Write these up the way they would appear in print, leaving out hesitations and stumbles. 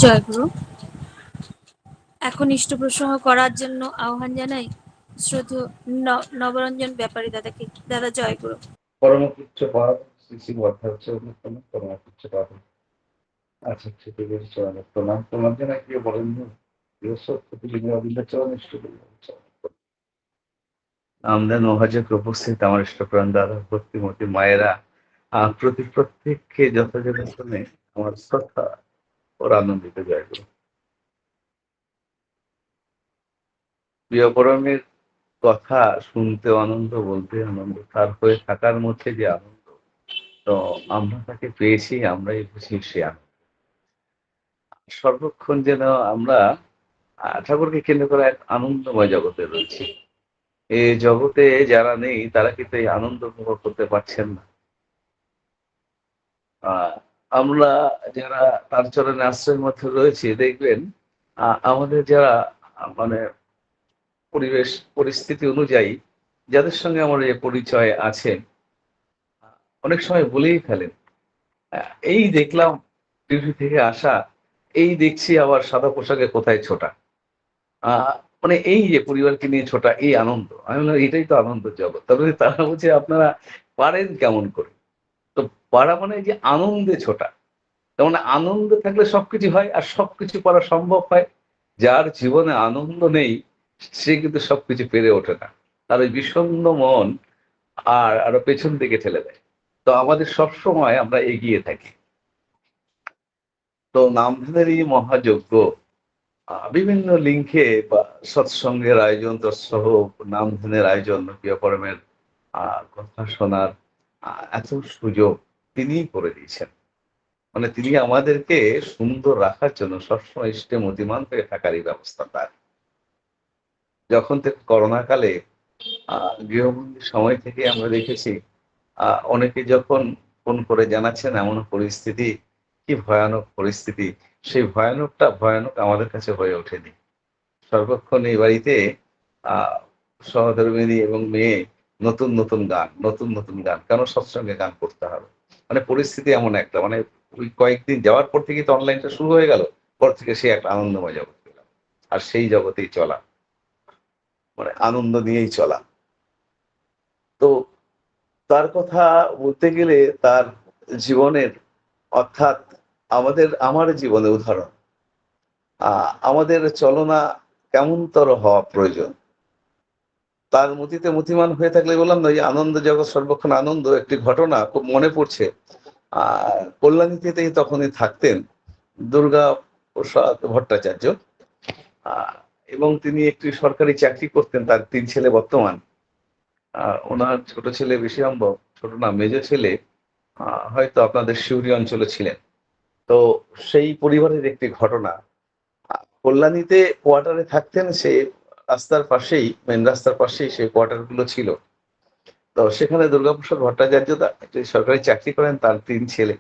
জয়গুরু। এখন ইষ্ট প্রসঙ্গ করার জন্য আহ্বান জানাই শ্রদ্ধেয় নবরঞ্জন ব্যাপারী দাদাকে। দাদা জয়গুরু। পরমপুচ্ছ পাদ শ্রী শ্রী বর্ধাচ্ছ অনুষ্ঠানে পরমপুচ্ছ পাদ আচ্ছা ঠিক আছে চরণে প্রণাম। তোমার জন্য কি বলেন আমাদের মহাযোগ উপস্থিত আমার ইষ্টপ্রাণ দাদা ভক্তিমতী মায়েরা প্রত্যেককে যথাযথক্রমে আমার শ্রদ্ধা ওর আনন্দিত জয় করুন। প্রিয় পরমের কথা শুনতে আনন্দ, বলতে আনন্দ, তার হয়ে থাকার মধ্যে যে আনন্দ, তো আমরা তাকে পেয়েছি, আমরাই বুঝি সে আনন্দ। সর্বক্ষণ যেন আমরা ঠাকুরকে কেন্দ্র করে এক আনন্দময় জগতে রয়েছি। এই জগতে যারা নেই তারা কিন্তু এই আনন্দ উপভোগ করতে পারছেন না। আমরা যারা তার চরণে আশ্রয়ের মধ্যে রয়েছি দেখবেন আমাদের যারা মানে পরিবেশ পরিস্থিতি অনুযায়ী যাদের সঙ্গে আমার এই পরিচয় আছে অনেক সময় বলেই ফেলেন এই দেখলাম টিভি থেকে আসা, এই দেখছি আবার সাদা পোশাকে কোথায় ছোটা। মানে এই যে পরিবারকে নিয়ে ছোটা এই আনন্দ, আমি বললাম এটাই তো আনন্দ জগৎ। তবে তারা বলছে আপনারা পারেন কেমন করে? তো পারা মানে যে আনন্দে ছোটা। তার মানে আনন্দে থাকলে সবকিছু হয় আর সবকিছু করা সম্ভব হয়। যার জীবনে আনন্দ নেই সে কিন্তু সবকিছু পেরে ওঠে না। তার ওই বিষণ্ণ মন আরো পেছন দিকে ঠেলে দেয়। তো আমাদের সবসময় আমরা এগিয়ে থাকি। তো নামধামের এই মহাযজ্ঞ বিভিন্ন লিঙ্কে বা সৎসঙ্গের আয়োজন তৎসহ নামধামের আয়োজন প্রিয় পরমের কথা শোনার এত সুযোগ তিনিই করে দিয়েছেন। মানে তিনি আমাদেরকে সুন্দর রাখার জন্য সবসময় ইষ্টে মতিমান হয়ে থাকারই ব্যবস্থা তার। যখন থেকে করোনা কালে গৃহবন্দির সময় থেকে আমরা দেখেছি অনেকে যখন ফোন করে জানাচ্ছেন এমন পরিস্থিতি, কি ভয়ানক পরিস্থিতি, সেই ভয়ানক আমাদের কাছে হয়ে ওঠেনি। সর্বক্ষণ এই বাড়িতে সহধর্মিণী এবং মেয়ে নতুন গান কেন সৎসঙ্গে গান করতে হবে। মানে পরিস্থিতি এমন একটা মানে ওই কয়েকদিন যাওয়ার পর থেকে তো অনলাইনটা শুরু হয়ে গেল, পর থেকে সে একটা আনন্দময় জগৎ পেলাম। আর সেই জগতেই চলা, মানে আনন্দ নিয়েই চলা। তো তার কথা বলতে গেলে তার জীবনের অর্থাৎ আমার জীবনে উদাহরণ আমাদের চলনা কেমনতর হওয়া প্রয়োজন। তার মতিতে মতিমান হয়ে থাকলে বললাম না, এই আনন্দ জগৎ সর্বক্ষণ আনন্দ। একটি ঘটনা খুব মনে পড়ছে। কল্যাণীতে তখনই থাকতেন দুর্গা প্রসাদ ভট্টাচার্য, এবং তিনি একটি সরকারি চাকরি করতেন। তার 3 ছেলে বর্তমান। ওনার ছোট ছেলে বেশি সম্ভব, ছোট না মেজো ছেলে হয়তো আপনাদের সিউড়ি অঞ্চলে ছিলেন। তো সেই পরিবারের একটি ঘটনা, কল্যাণীতে কোয়ার্টারে থাকতেন। সে রাস্তার পাশেই, মেন রাস্তার পাশেই সেই কোয়ার্টার গুলো ছিল। তো সেখানে দুর্গাপ্রসাদ ভট্টাচার্য একটি সরকারি চাকরি করেন। তার 3 ছেলে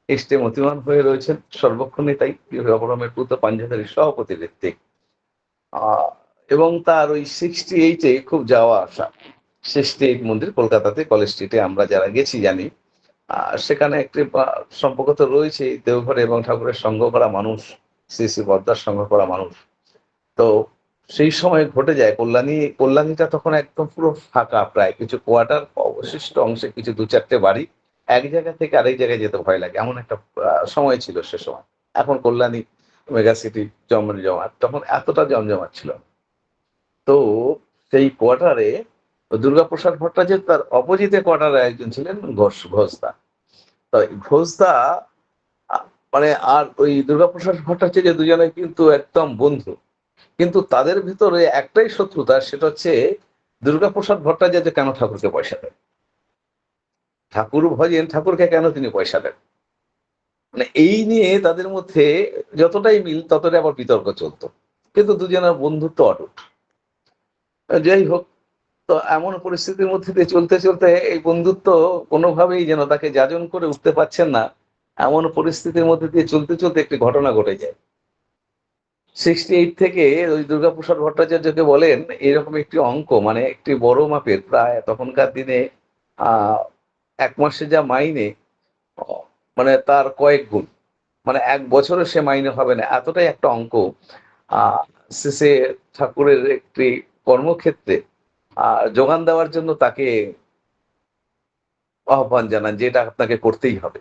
ইষ্টে মতিমান হয়ে রয়েছেন সর্বক্ষণই, তাই অপরমের পুত্র পাঞ্জাধারীর সভাপতি ঋত্বিক। এবং তার ওই 68-এ খুব যাওয়া আসা। 68 মন্দির কলকাতাতে কলেজ স্ট্রিটে আমরা যারা গেছি জানি। সেখানে একটি সম্পর্ক তো রয়েছে দেওঘরে এবং ঠাকুরের সঙ্গ করা মানুষ, শ্রী শ্রী বদ্দার সঙ্গ করা মানুষ। তো সেই সময় ঘটে যায় কল্যাণীটা তখন একদম পুরো ফাঁকা, প্রায় কিছু কোয়ার্টার, অবশিষ্ট অংশে কিছু 2-4টে বাড়ি। এক জায়গা থেকে আরেক জায়গায় যেতে ভয় লাগে, এমন একটা সময় ছিল সে সময়। এখন কল্যাণী মেগা সিটি জমজমাট, তখন এতটা জমজমাট ছিল। তো সেই কোয়ার্টারে দুর্গাপ্রসাদ ভট্টাচার্য, তার অপোজিটে কোয়ার্টারে একজন ছিলেন ঘোষদা। তো ঘোষদা মানে আর ওই দুর্গাপ্রসাদ ভট্টাচার্য দুজনে কিন্তু একদম বন্ধু। কিন্তু তাদের ভিতরে একটাই শত্রুতা, সেটা হচ্ছে দুর্গাপ্রসাদ ভট্টাচার্য কেন ঠাকুরকে পয়সা দেন, ঠাকুর ভজেন, ঠাকুরকে কেন তিনি পয়সা দেন। মানে এই নিয়ে তাদের মধ্যে যতটাই মিল ততটাই আবার বিতর্ক চলতো, কিন্তু দুজনের বন্ধুত্ব অটুট। যাই হোক, তো এমন পরিস্থিতির মধ্যে দিয়ে চলতে চলতে এই বন্ধুত্ব কোনোভাবেই যেন তাকে যাজন করে উঠতে পারছেন না। এমন পরিস্থিতির মধ্যে দিয়ে চলতে চলতে একটি ঘটনা ঘটে যায়। 68 থেকে ওই দুর্গাপ্রসাদ ভট্টাচার্যকে বলেন এরকম একটি অঙ্ক, মানে একটি বড় মাপের, প্রায় তখনকার দিনে 1 মাসে যা মাইনে মানে তার কয়েক গুণ। মানে ১ বছরে সে মাইনে হবে না, এতটাই একটা অঙ্ক। শেষে ঠাকুরের একটি কর্মক্ষেত্রে যোগান দেওয়ার জন্য তাকে আহ্বান জানান যে এটা আপনাকে করতেই হবে।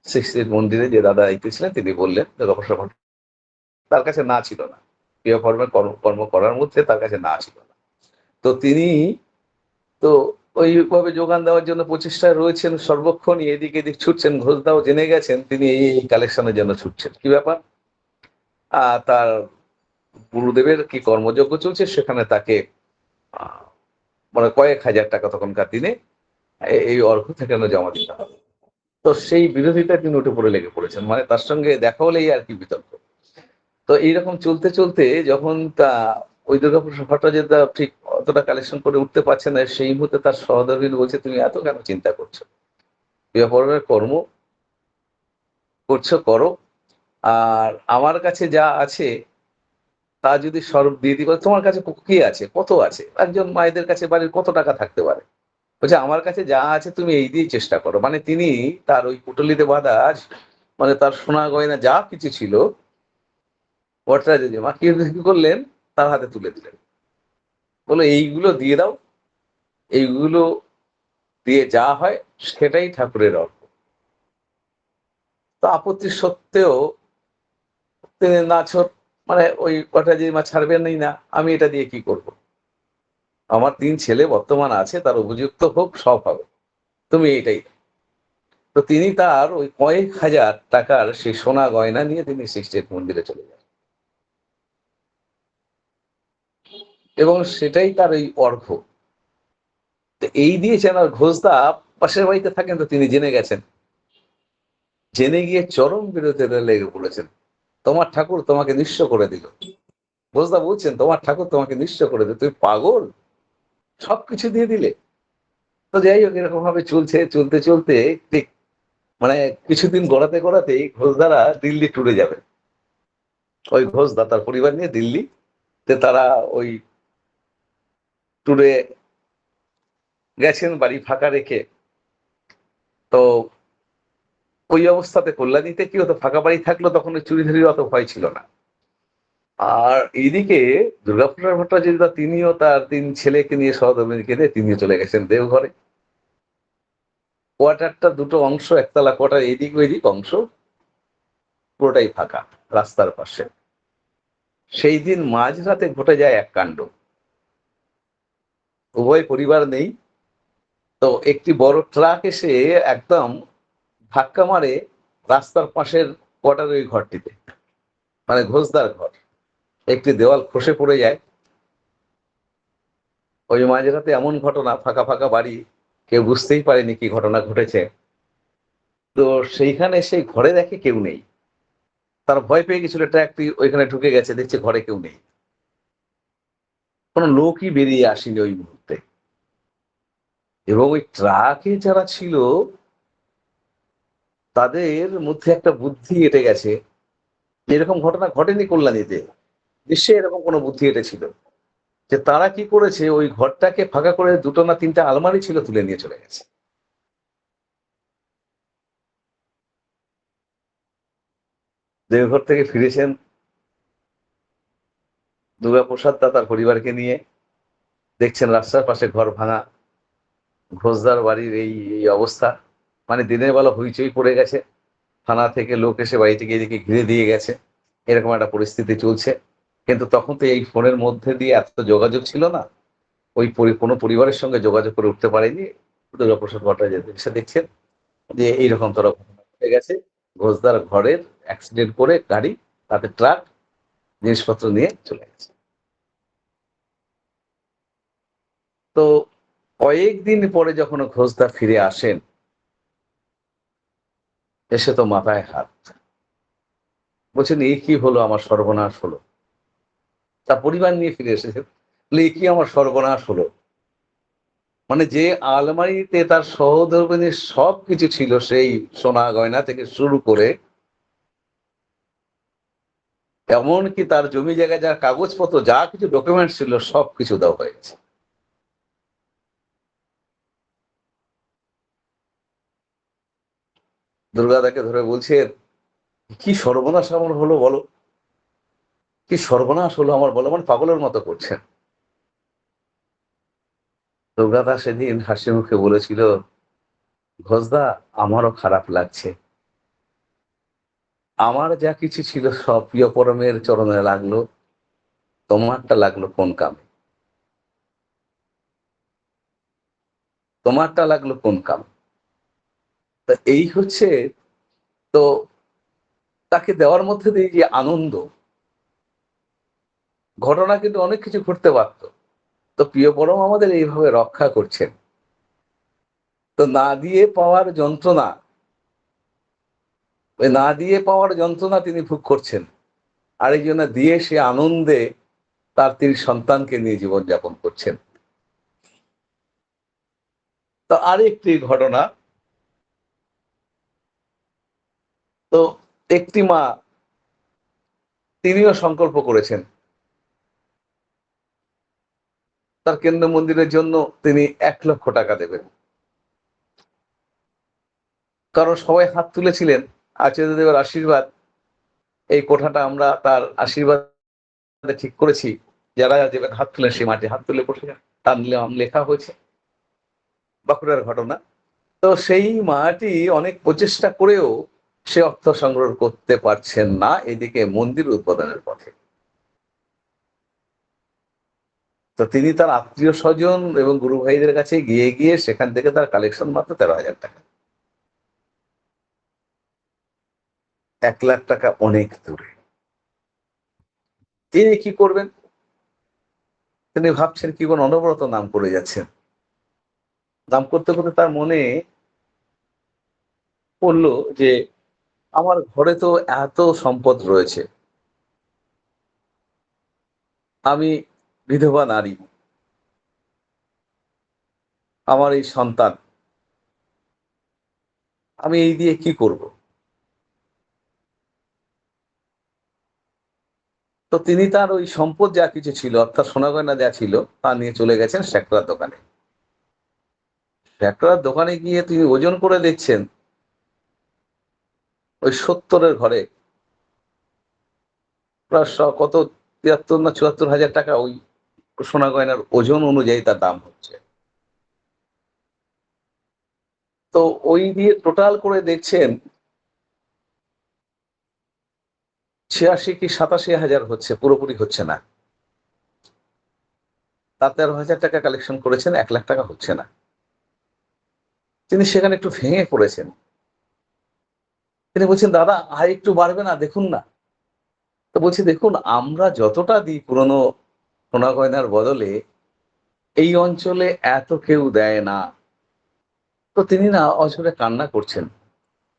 শিষ্যের মন্দিরে যে দাদা আইতেছিলেন তিনি বললেন যে রহস্য ঘটনা তার কাছে না ছিল না। ক্রিয়াকর্মের কর্ম করার মধ্যে তার কাছে না ছিল না। তো তিনি তো ওইভাবে যোগান দেওয়ার জন্য প্রচেষ্টায় রয়েছেন সর্বক্ষণই এদিক এদিক ছুটছেন। ঘোষদাও জেনে গেছেন তিনি এই কালেকশনের জন্য ছুটছেন। কি ব্যাপার? তার গুরুদেবের কি কর্মযজ্ঞ চলছে সেখানে তাকে আ মানে কয়েক হাজার টাকা তখনকার দিনে এই অর্ঘ থেকে জমা দিতে হবে। তো সেই বিরোধিতায় তিনি উঠে পড়ে লেগে পড়েছেন। মানে তার সঙ্গে দেখা হলেই আর কি বিতর্ক। তো এইরকম চলতে, চলতে যখন ওই দুর্গাপ্রসাদ ভট্টাচার্য ঠিক অতটা কালেকশন করে উঠতে পারছে না, সেই মুহূর্তে তার সহধর্মিণী বলছে, "তুমি এত কেন চিন্তা করছো? ক্রিয়াকর্মের কর্ম করছো করো। আর আমার কাছে যা আছে তা যদি স্বরূপ দিয়ে দিই, বলে, তোমার কাছে কি আছে? কত আছে? একজন মায়েদের কাছে বাড়ির কত টাকা থাকতে পারে? বলছে, আমার কাছে যা আছে তুমি এই দিয়েই চেষ্টা করো। মানে তিনি তার ওই পুঁটুলিতে বাঁধা মানে তার সোনা গয়না যা কিছু ছিল, ভট্টাচার্য মা কি করলেন? তার হাতে তুলে দিলেন। বলল, এইগুলো দিয়ে দাও। এইগুলো দিয়ে যা হয় সেটাই ঠাকুরের অর্থ। তো আপত্তি সত্ত্বেও তিনি নাছোড় মানে ওই ভট্টাচার্য মা ছাড়বেনই না। আমি এটা দিয়ে কি করব? আমার ৩ ছেলে বর্তমান আছে, তার উপযুক্ত হোক, সব হবে। তুমি এটাই দাও। তো তিনি তার ওই কয়েক হাজার টাকার সেই সোনা গয়না নিয়ে তিনি সেই স্টেট মন্দিরে চলে যান। এবং সেটাই তার ওই অর্ঘ্য। তো এই দিয়েছেন। আর ঘোষদা পাশের বাড়িতে থাকেন, তো তিনি জেনে গেছেন। জেনে গিয়ে চরম বিরোধিতা লেগে পড়েছেন। তোমার ঠাকুর তোমাকে নিঃস্ব করে দিল। ঘোষদা বলছেন, তোমার ঠাকুর তোমাকে নিঃস্ব করে দিল। তুমি পাগল? সবকিছু দিয়ে দিলে? তো যাই হোক এরকম ভাবে চলছে, চলতে, চলতে ঠিক মানে কিছুদিন গড়াতে, গড়াতেই ঘোষদারা দিল্লি ট্যুরে যাবেন। ওই ঘোষদা তার পরিবার নিয়ে দিল্লিতে তারা ওই ট্যুরে গেছেন বাড়ি ফাঁকা রেখে। তো ওই অবস্থাতে কল্যাণীতে কি হতো, ফাঁকা বাড়ি থাকলো তখন ওই চুরি-ধারির অত ভয় ছিল না। আর এইদিকে দুর্গাপ্রসাদ ভট্টাচার্য তিনিও তার ৩ ছেলেকে নিয়ে সহধর্মিণীকে নিয়ে তিনিও চলে গেছেন দেওঘরে। কোয়ার্টারটা দুটো অংশ, একতলা কোয়ার্টার এদিক ওইদিক অংশ পুরোটাই ফাঁকা রাস্তার পাশে। সেই দিন মাঝরাতে ঘটে যায় এক কাণ্ড। উভয় পরিবার নেই। তো একটি বড় ট্রাক এসে একদম ধাক্কা মারে রাস্তার পাশের কোয়ার্টারের ওই ঘরটিতে। মানে ঘোষদার ঘর। একটি দেওয়াল খসে পড়ে যায়। ওই মাঝরাতে এমন ঘটনা, ফাঁকা, ফাঁকা বাড়ি, কেউ বুঝতেই পারেনি কি ঘটনা ঘটেছে। তো সেইখানে সেই ঘরে দেখে কেউ নেই। তার ভয় পেয়ে গেছিল, ট্রাকটি ওইখানে ঢুকে গেছে, দেখছে ঘরে কেউ নেই। কোন লোকই বেরিয়ে আসেনি ওই মুহূর্তে। এবং ওই ট্রাকে যারা ছিল তাদের মধ্যে একটা বুদ্ধি এঁটে গেছে। এরকম ঘটনা ঘটেনি কল্যাণীতে। নিশ্চয়ই এরকম কোনো বুদ্ধি এঁটেছিল। যে তারা কি করেছে, ওই ঘরটাকে ফাঁকা করে ২ টো না ৩ টা আলমারি ছিল তুলে নিয়ে চলে গেছে। দেওঘর থেকে ফিরেছেন দুর্গাপ্রসাদ দা তার পরিবারকে নিয়ে। দেখছেন রাস্তার পাশে ঘর ভাঙা। ঘোষদার বাড়ির এই অবস্থা। মানে দিনের বেলা হইচই পড়ে গেছে। থানা থেকে লোক এসে বাড়িটিকে এদিকে ঘিরে দিয়ে গেছে। এরকম একটা পরিস্থিতি চলছে। কিন্তু তখন তো এই ফোনের মধ্যে দিয়ে এত যোগাযোগ ছিল না। ওই কোনো পরিবারের সঙ্গে যোগাযোগ করে উঠতে পারেনি। দুর্গাপ্রসাদ ভট্টাচার্য এসে দেখছেন যে এইরকম তরফ ঘটে গেছে। ঘোষদার ঘরের অ্যাক্সিডেন্ট করে গাড়ি, তাতে ট্রাক জিনিসপত্র নিয়ে চলে গেছে। তো কয়েকদিন পরে যখন ঘোষদা ফিরে আসেন, এসে তো মাথায় হাত। বলছেন, এই কি হলো, আমার সর্বনাশ হলো। তার পরিবার নিয়ে ফিরে এসেছেন। বলে, এ কি আমার সর্বনাশ হলো। মানে যে আলমারিতে তার সহধর্মিণীর সবকিছু ছিল, সেই সোনা গয়না থেকে শুরু করে এমনকি তার জমি জায়গায় যা কাগজপত্র যা কিছু ডকুমেন্টস ছিল সবকিছু দেওয়া হয়েছে। দুর্গাদাকে ধরে বলছেন, কি সর্বনাশ আমার হলো বলো, কি সর্বনাশ হলো আমার বলো, মানে পাগলের মতো করছেন। দুর্গাদা সেদিন হাসি মুখে বলেছিল, ঘোষদা আমারও খারাপ লাগছে, আমার যা কিছু ছিল সব প্রিয় পরমের চরণে লাগলো, তোমারটা লাগলো কোন কামে, তোমারটা লাগলো কোন কামে। তা এই হচ্ছে, তো তাকে দেওয়ার মধ্যে দিয়ে যে আনন্দ, ঘটনা কিন্তু অনেক কিছু ঘটতে পারত। তো প্রিয় পরম আমাদের এইভাবে রক্ষা করছেন। তো না দিয়ে পাওয়ার যন্ত্রণা, ওই না দিয়ে পাওয়ার যন্ত্রণা তিনি ভোগ করছেন, আরেকজনে দিয়ে সে আনন্দে তার তিনি সন্তানকে নিয়ে জীবনযাপন করছেন। তো আরেকটি ঘটনা, তো একটি মা, তিনিও সংকল্প করেছেন তার কেন্দ্র মন্দিরের জন্য তিনি 1,00,000 টাকা দেবেন। কারণ সবাই হাত তুলেছিলেন, আচার্যদেবের আশীর্বাদ, এই কোঠাটা আমরা তার আশীর্বাদে ঠিক করেছি, যারা দেবেন হাত তুলেন সেই মাটি হাত তুলে বসে তার নাম লেখা হয়েছে, বাঁকুড়ার ঘটনা। তো সেই মাটি অনেক প্রচেষ্টা করেও সে অর্থ সংগ্রহ করতে পারছেন না, এদিকে মন্দির উদ্বোধনের পথে। তো তিনি তার আত্মীয় স্বজন এবং গুরু ভাইদের কাছে গিয়ে গিয়ে সেখান থেকে তার কালেকশন মাত্র 13,000 টাকা। 1,00,000 টাকা অনেক দূরে। তিনি কি করবেন, তিনি ভাবছেন কি কোন অনবরত নাম করে যাচ্ছেন। নাম করতে করতে তার মনে পড়লো যে আমার ঘরে তো এত সম্পদ রয়েছে, আমি বিধবা নারী, আমার এই সন্তান, আমি এই দিয়ে কি করব। তো তিনি তার ওই সম্পদ যা কিছু ছিল, অর্থাৎ সোনা গয়না যা ছিল, তা নিয়ে চলে গেছেন স্যাকরার দোকানে। স্যাকরার দোকানে গিয়ে তিনি ওজন করে দেখছেন, ওই 70-এর ঘরে প্রায় কত 73 না 74,000 টাকা ওই সোনা গয়নার ওজন অনুযায়ী তার দাম হচ্ছে। তো ওই দিয়ে টোটাল করে দেখছেন 86 কি 87,000 হচ্ছে, পুরোপুরি হচ্ছে না। তার 13,000 টাকা কালেকশন করেছেন, 1,00,000 টাকা হচ্ছে না। তিনি সেখানে একটু ভেঙে পড়েছেন। তিনি বলছেন, দাদা আর একটু বাড়বে না, দেখুন না। তো বলছি, দেখুন আমরা যতটা দিই পুরনো সোনা গয়নার বদলে এই অঞ্চলে এত কেউ দেয় না। তো তিনি না অঝরে কান্না করছেন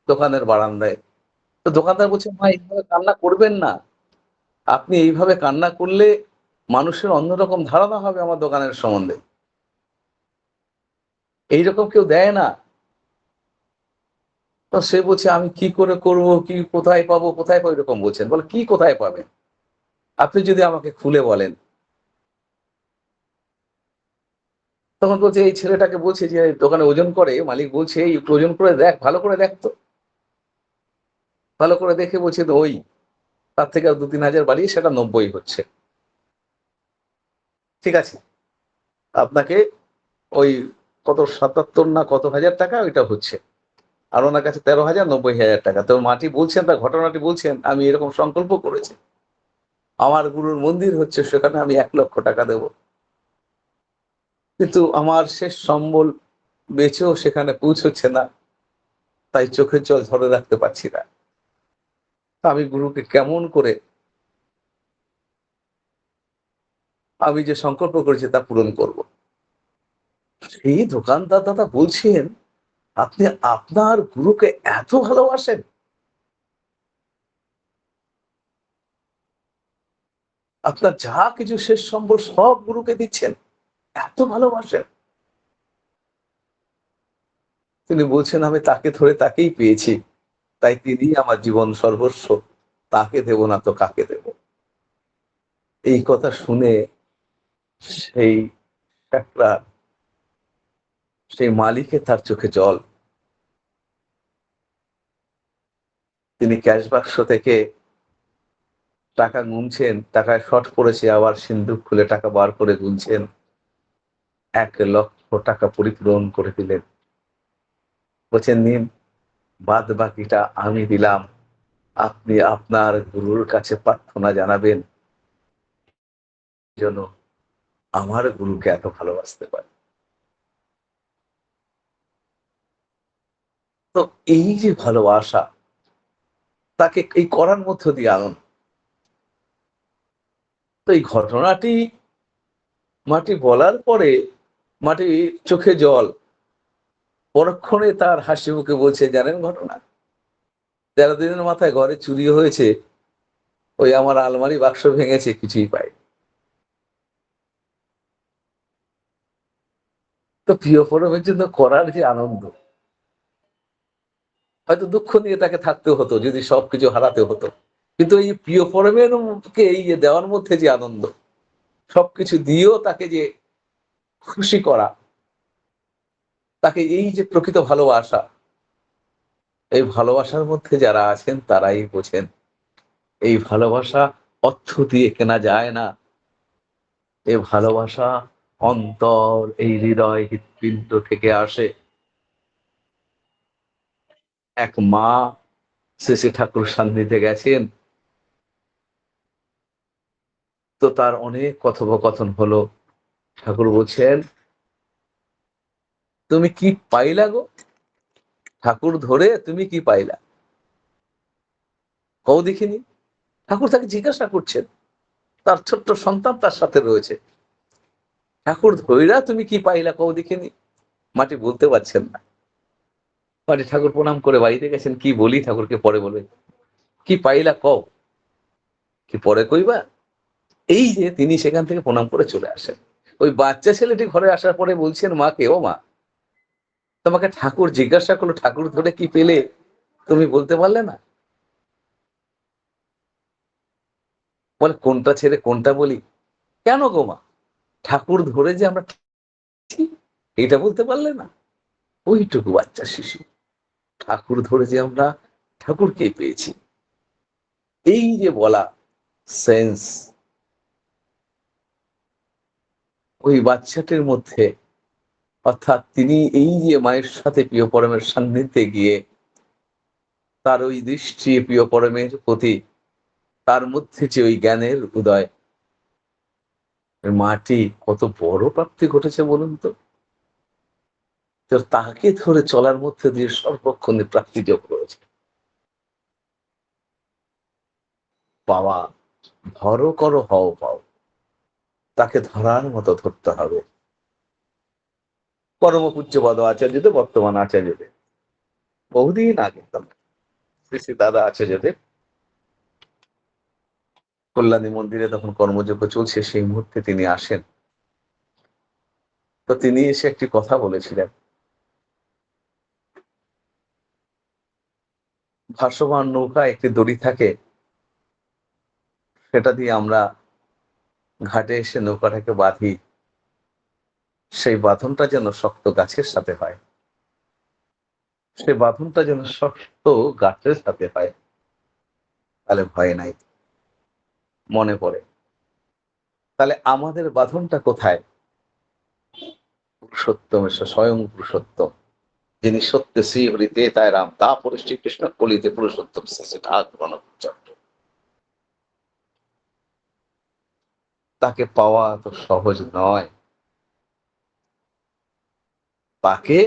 দোকানের বারান্দায়। তো দোকানদার বলছেন, ভাই এইভাবে কান্না করবেন না, আপনি এইভাবে কান্না করলে মানুষের অন্যরকম ধারণা হবে আমার দোকানের সম্বন্ধে, এইরকম কেউ দেয় না। তো সে বলছে, আমি কি করে করব, কি কোথায় পাবো, কোথায় পাবো, এরকম বলছেন। বলে, কি কোথায় পাবেন, আপনি যদি আমাকে খুলে বলেন। তখন বলছে, এই ছেলেটাকে বলছে যে দোকানে ওজন করে, মালিক বলছে একটু ওজন করে দেখ, ভালো করে দেখ তো। ভালো করে দেখে বলছে, তো ওই তার থেকে 2-3 হাজার বাড়িয়ে সেটা 90 হচ্ছে। ঠিক আছে, আপনাকে ওই কত 77 না কত হাজার টাকা ওইটা হচ্ছে। আর ওনার কাছে 13,000, 90,000 টাকা। তো মাটি বলছেন, তার ঘটনাটি বলছেন, আমি এরকম সংকল্প করেছি, আমার গুরুর মন্দির হচ্ছে, সেখানে আমি 1,00,000 টাকা দেব, কিন্তু আমার শেষ সম্বল বেঁচেও সেখানে পৌঁছচ্ছে না, তাই চোখের জল ধরে রাখতে পারছি না। আমি গুরুকে কেমন করে আমি যে সংকল্প করেছি তা পূরণ করব। সেই দোকানদার দাদা বলছেন, আপনি আপনার গুরুকে এত ভালোবাসেন, আপনার যা কিছু শেষ সম্বল সব গুরুকে দিচ্ছেন, এত ভালোবাসেন। তিনি বলছেন, আমি তাকে ধরে তাকেই পেয়েছি, তাই তিনি আমার জীবন সর্বস্ব, তাকে দেব না তো কাকে দেব। এই কথা শুনে সেই একটা, সেই মালিকের তার চোখে জল। তিনি ক্যাশ বাক্স থেকে টাকা গুনছেন, টাকায় শর্ট পড়েছে, আবার সিন্দুক খুলে টাকা বার করে গুনছেন। 1,00,000 টাকা পরিপূরণ করে দিলেন। বলছেন, নিন, বাদ বাকিটা আমি দিলাম। আপনি আপনার গুরুর কাছে প্রার্থনা জানাবেন যেন আমার গুরুকে এত ভালোবাসতে পারে। তো এই যে ভালোবাসা, তাকে এই করার মধ্য দিয়ে আনন্দ। তো এই ঘটনাটি মাটি বলার পরে মাটি চোখে জল, পরক্ষণে তার হাসি মুখে বলছে, জানেন ঘটনা, 13 দিনের মাথায় ঘরে চুরি হয়েছে, ওই আমার আলমারি বাক্স ভেঙেছে, কিছুই পাই। তো প্রিয় পরমের জন্য করার যে আনন্দ, হয়তো দুঃখ নিয়ে তাকে থাকতে হতো যদি সবকিছু হারাতে হতো, কিন্তু এই প্রিয় পরমের কে এই যে দেওয়ার মধ্যে যে আনন্দ, সবকিছু দিয়েও তাকে যে খুশি করা, তাকে এই যে প্রকৃত ভালোবাসা, এই ভালোবাসার মধ্যে যারা আছেন তারাই বোঝেন। এই ভালোবাসা অর্থ দিয়ে কেনা যায় না। এই ভালোবাসা অন্তর, এই হৃদয় হৃৎপিণ্ড থেকে আসে। এক মা শ্রী ঠাকুর সান্নিধ্যে গেছেন, তো তার অনেক কথোপকথন হলো। ঠাকুর বলছেন, তুমি কি পাইলা গো? ঠাকুর ধরে তুমি কি পাইলা, কও দেখিনি। ঠাকুর তাকে জিজ্ঞাসা করছেন, তার ছোট্ট সন্তান তার সাথে রয়েছে। ঠাকুর ধইরা তুমি কি পাইলা, কও দেখিনি। মাটি বলতে পারছেন না। মাটি ঠাকুর প্রণাম করে বাড়িতে গেছেন, কি বলি ঠাকুরকে পরে বলবে, কি পাইলা কও, কি পরে কইবা। এই যে তিনি সেখান থেকে প্রণাম করে চলে আসেন। ওই বাচ্চা ছেলেটি ঘরে আসার পরে বলছেন মাকে, ও মা, তোমাকে ঠাকুর জিজ্ঞাসা করলো ঠাকুর ধরে কি পেলে, তুমি বলতে পারলে না। বলে, কোনটা ছেড়ে কোনটা বলি। কেন গো মা, ঠাকুর ধরে যে আমরা এটা বলতে পারলে না। ওইটুকু বাচ্চা শিশু, ঠাকুর ধরে যে আমরা ঠাকুরকে পেয়েছি, এই যে বলা সেন্স, ওই বাচ্চাটির মধ্যে, অর্থাৎ তিনি এই যে মায়ের সাথে প্রিয় পরমের সান্নিধ্যে গিয়ে তার ওই দৃষ্টি প্রিয় পরমের প্রতি, তার মধ্যে যে ওই জ্ঞানের উদয়, মাটি কত বড় প্রাপ্তি ঘটেছে বলুন তো। তাকে ধরে চলার মধ্যে দিয়ে সর্বক্ষণে প্রাপ্তি যোগ করেছে। পাওয়া, ধরো করো হও পাও, তাকে ধরার মতো ধরতে হবে। পরম পূজ্যপদ আচার্যদেব, বর্তমান আচার্যদেব, বহুদিন আগে শ্রী শ্রী দাদা আচার্যদেব কল্যাণী মন্দিরে তখন কর্মযজ্ঞ চলছে, সেই মুহূর্তে তিনি আসেন। তো তিনি এসে একটি কথা বলেছিলেন, ভাসমান নৌকা একটি দড়ি থাকে, সেটা দিয়ে আমরা ঘাটে এসে নৌকাটাকে বাঁধি, সেই বাঁধনটা যেন শক্ত গাছের সাথে হয়, সেই বাঁধনটা যেন শক্ত গাছের সাথে হয়, তাহলে ভয় নাই। মনে পড়ে, তাহলে আমাদের বাঁধনটা কোথায়? পুরুষোত্তম, স্বয়ং পুরুষোত্তম, যিনি সত্য শ্রী হরিতে তাই রাম, তা পরে শ্রীকৃষ্ণ কলিতে পুরুষোত্তম চক্র। তাকে পাওয়া তো সহজ নয়। তাকে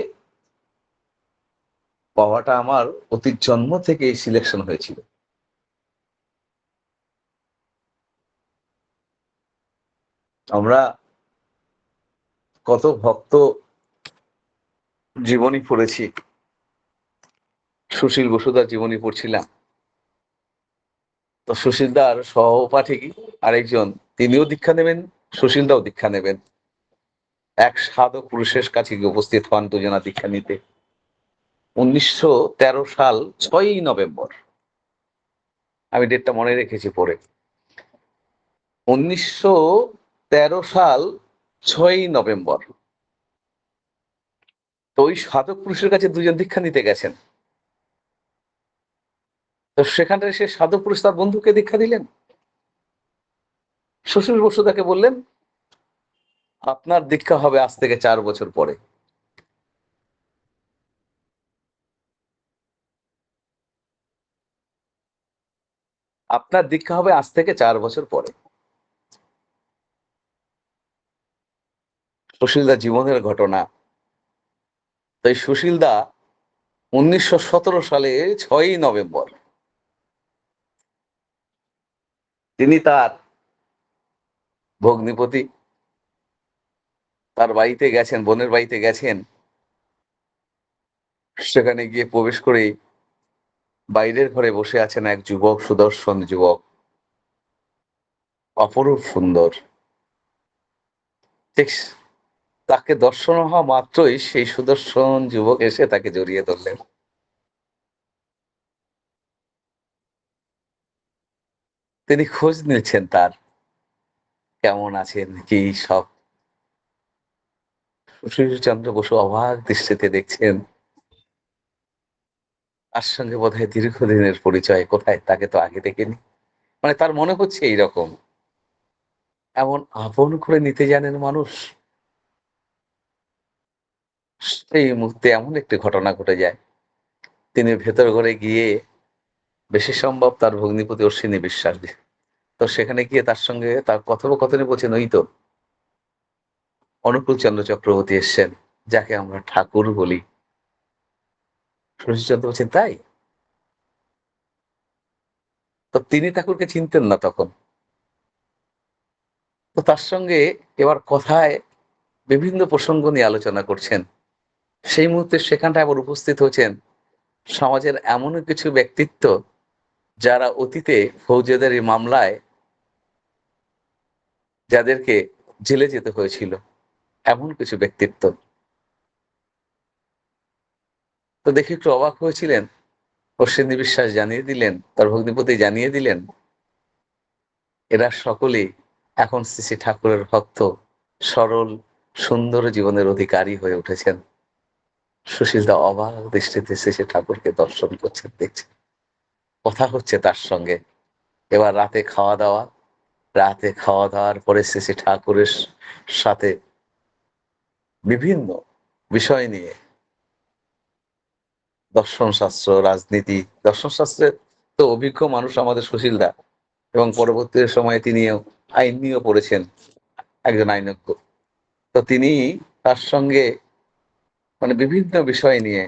পাওয়াটা আমার অতীত জন্ম থেকে সিলেকশন হয়েছিল। আমরা কত ভক্ত জীবনী পড়েছি, সুশীল বসুদার জীবনী পড়ছিলাম, তো সুশীলদার সহপাঠী আরেকজন, তিনিও দীক্ষা নেবেন, সুশীলদাও দীক্ষা নেবেন। এক সাধক পুরুষের কাছে গিয়ে উপস্থিত হন দুজনা দীক্ষা নিতে। 1913 সাল 6ই নভেম্বর, আমি ডেটটা মনে রেখেছি পরে। 1913 সাল 6ই নভেম্বর, তো ওই সাধক পুরুষের কাছে দুজন দীক্ষা নিতে গেছেন। তো সেখানে সে সাধু পুরুষ তার বন্ধুকে দীক্ষা দিলেন। সুশীল বসু তাকে বললেন, আপনার দীক্ষা হবে আজ থেকে 4 বছর পরে। আপনার দীক্ষা হবে আজ থেকে 4 বছর পরে। সুশীলদা জীবনের ঘটনা। তাই সুশীলদা 1917 সালে 6ই নভেম্বর তিনি তার ভগ্নিপতি তার বাড়িতে গেছেন, বোনের বাড়িতে গেছেন। সেখানে গিয়ে প্রবেশ করে বাইরের ঘরে বসে আছেন এক যুবক, সুদর্শন যুবক, অপরূপ সুন্দর। ঠিক তাকে দর্শন হওয়া মাত্রই সেই সুদর্শন যুবক এসে তাকে জড়িয়ে ধরলেন। তিনি খোঁজ নিচ্ছেন তার, কেমন আছেন কি সব। সুশীলচন্দ্র বসু অবাক দৃষ্টিতে দেখছেন, তার সঙ্গে বোধহয় দীর্ঘদিনের পরিচয়, কোথায় তাকে তো আগে দেখিনি। মানে তার মনে হচ্ছে এইরকম, এমন আপন করে নিতে জানেন মানুষ। সেই মুহূর্তে এমন একটি ঘটনা ঘটে যায়, তিনি ভেতর ঘরে গিয়ে বেশি সম্ভব তার ভগ্নিপতি অশ্বিনী বিশ্বাস দিয়ে, তো সেখানে গিয়ে তার সঙ্গে তার কথোপকথনে বলছেন, ওই তো অনুকূল চন্দ্র চক্রবর্তী এসছেন, যাকে আমরা ঠাকুর বলি। শশীচন্দ্র বলছেন, তাই? তো তিনি ঠাকুরকে চিনতেন না তখন। তো তার সঙ্গে এবার কথায় বিভিন্ন প্রসঙ্গ নিয়ে আলোচনা করছেন। সেই মুহূর্তে সেখানটায় আবার উপস্থিত হয়েছেন সমাজের এমন কিছু ব্যক্তিত্ব যারা অতীতে ফৌজদারি মামলায় যাদেরকে জেলে যেতে হয়েছিল, এমন কিছু ব্যক্তিত্ব। তো দেখে একটু অবাক হয়েছিলেন। অশ্বিনী বিশ্বাস জানিয়ে দিলেন, তার ভগ্নিপতি জানিয়ে দিলেন, এরা সকলেই এখন শ্রী শ্রী ঠাকুরের ভক্ত, সরল সুন্দর জীবনের অধিকারী হয়ে উঠেছেন। সুশীলদা অবাক দৃষ্টিতে শ্রী শ্রী ঠাকুরকে দর্শন করছেন, দেখছেন, কথা হচ্ছে তার সঙ্গে। এবার রাতে খাওয়া দাওয়ার পরে শ্রী শ্রী ঠাকুরের সাথে বিভিন্ন বিষয় নিয়ে, দর্শন শাস্ত্র, রাজনীতি, দর্শন শাস্ত্রের তো অভিজ্ঞ মানুষ আমাদের সুশীলদা, এবং পরবর্তী সময়ে তিনিও আইন নিয়েও পড়েছেন, একজন আইনজ্ঞ। তো তিনি তার সঙ্গে মানে বিভিন্ন বিষয় নিয়ে,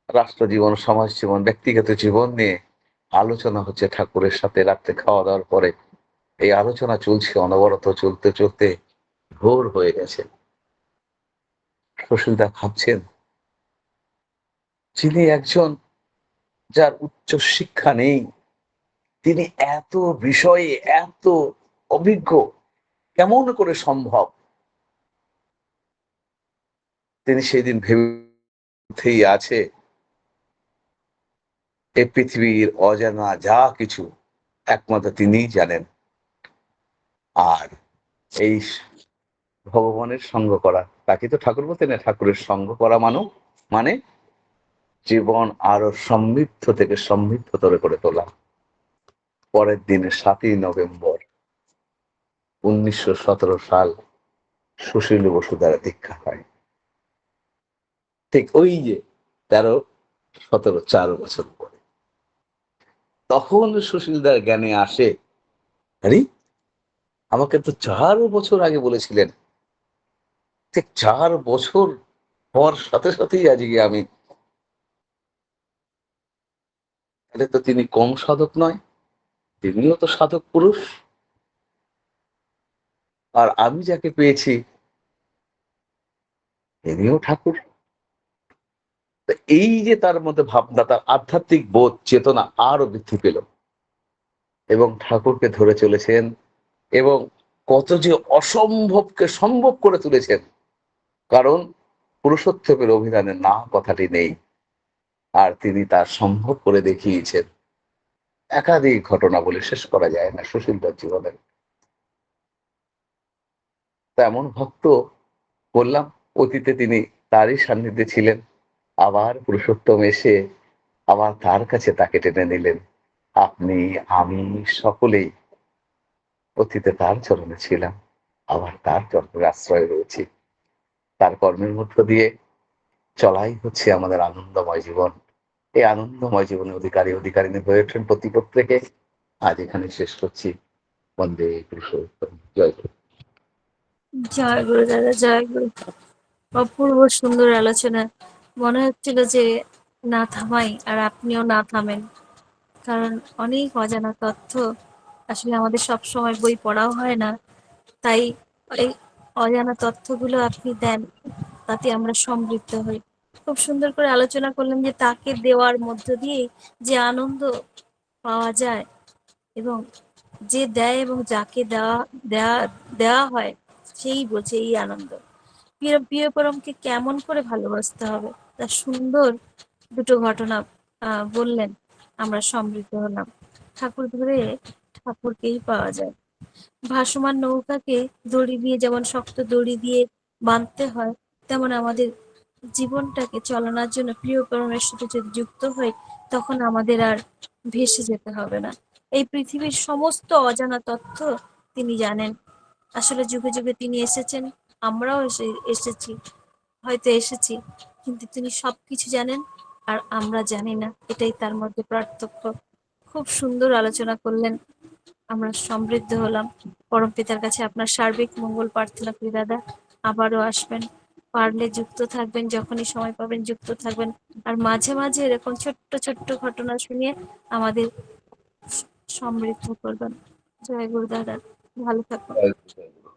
রাষ্ট্র জীবন, সমাজ জীবন, ব্যক্তিগত জীবন নিয়ে আলোচনা হচ্ছে ঠাকুরের সাথে রাত্রে খাওয়া দাওয়ার পরে। এই আলোচনা চলছে অনবরত, চলতে চলতে ভোর হয়ে গেছে। সুশীলদা ভাবছেন, যিনি একজন যার উচ্চ শিক্ষা নেই, তিনি এত বিষয়ে এত অভিজ্ঞ, কেমন করে সম্ভব? তিনি সেদিন ভেবেই আছে, এই পৃথিবীর অজানা যা কিছু একমাত্র তিনিই জানেন। আর এই ভগবানের সঙ্গ করা, তাকে তো ঠাকুর বলতেন না, ঠাকুরের সঙ্গ করা মানে জীবন আরো সমৃদ্ধ থেকে সমৃদ্ধতর করে তোলা। পরের দিনে 7ই নভেম্বর 1917 সাল সুশীল বসু দ্বারা দীক্ষা হয়। ঠিক ওই যে 13, 17, 4 বছর পরে তখন সুশীলদার জ্ঞানে আসে, আরে আমাকে তো 4 বছর আগে বলেছিলেন। ঠিক 4 বছর হওয়ার সাথে সাথেই আজকে আমি, তাহলে তো তিনি কম সাধক নয়, তিনিও তো সাধক পুরুষ। আর আমি যাকে পেয়েছি তিনিও ঠাকুর। এই যে তার মধ্যে ভাবনা, তার আধ্যাত্মিক বোধ চেতনা আরো বৃদ্ধি পেল, এবং ঠাকুরকে ধরে চলেছেন, এবং কত যে অসম্ভবকে সম্ভব করে তুলেছেন। কারণ পুরুষোত্তমের অভিধানে না কথাটি নেই, আর তিনি তার সম্ভব করে দেখিয়েছেন। একাধিক ঘটনা বলে শেষ করা যায় না সুশীলদার জীবনের। তেমন ভক্ত, বললাম, অতীতে তিনি তারই সান্নিধ্যে ছিলেন, আবার পুরুষোত্তম এসে আবার তার কাছে তাকে টেনে নিলেন। আপনি, আমি সকলেই অতীতে তার চরণে ছিলাম। আবার তার চরণের আশ্রয়ে রয়েছি। তার কর্মের মধ্য দিয়ে চলাই হচ্ছে আমাদের আনন্দময় জীবন। এই আনন্দময় জীবনের অধিকারিণী হয়ে ওঠেন প্রত্যেকে। আজ এখানে শেষ করছি। বন্দে পুরুষোত্তম। জয় গুরু। জয় গুরু দাদা, জয় গুরু। অপূর্ব সুন্দর আলোচনা। মনে হচ্ছিল যে না থামাই, আর আপনিও না থামেন। কারণ অনেক অজানা তথ্য, আসলে আমাদের সব সময় বই পড়াও হয় না, তাই এই অজানা তথ্যগুলো আপনি দেন, তাতে আমরা সমৃদ্ধ হই। খুব সুন্দর করে আলোচনা করলেন যে তাকে দেওয়ার মধ্য দিয়ে যে আনন্দ পাওয়া যায়, এবং যে দেয় এবং যাকে দেওয়া দেওয়া দেওয়া হয় সেই বোঝে এই আনন্দ। প্রিয় প্রিয় পরমকে কেমন করে ভালোবাসতে হবে, তার সুন্দর দুটো ঘটনা বললেন। আমরা সমৃদ্ধ হলাম। ঠাকুর ধরে ঠাকুরকেই পাওয়া যায়। ভাসমান নৌকাকে দড়ি দিয়ে, যেমন শক্ত দড়ি দিয়ে বাঁধতে হয়, তেমন আমাদের জীবনটাকে চালানোর জন্য প্রিয় পরমের সাথে যদি যুক্ত হই, তখন আমাদের আর ভেসে যেতে হবে না। এই পৃথিবীর সমস্ত অজানা তথ্য তিনি জানেন। আসলে যুগে যুগে তিনি এসেছেন, আমরাও এসেছি, হয়তো এসেছি, কিন্তু তিনি সবকিছু জানেন আর আমরা জানি না। এটাই তার মধ্যে পার্থক্য। খুব সুন্দর আলোচনা করলেন। আমরা সমৃদ্ধ হলাম। পরম পিতার কাছে আপনার সার্বিক মঙ্গল প্রার্থনা করি দাদা। আবারও আসবেন, পারলে যুক্ত থাকবেন, যখনই সময় পাবেন যুক্ত থাকবেন। আর মাঝে মাঝে এরকম ছোট্ট ছোট্ট ঘটনা শুনিয়ে আমাদের সমৃদ্ধ করবেন। জয় গুরু দাদা, ভালো থাকুন। জয় গুরু।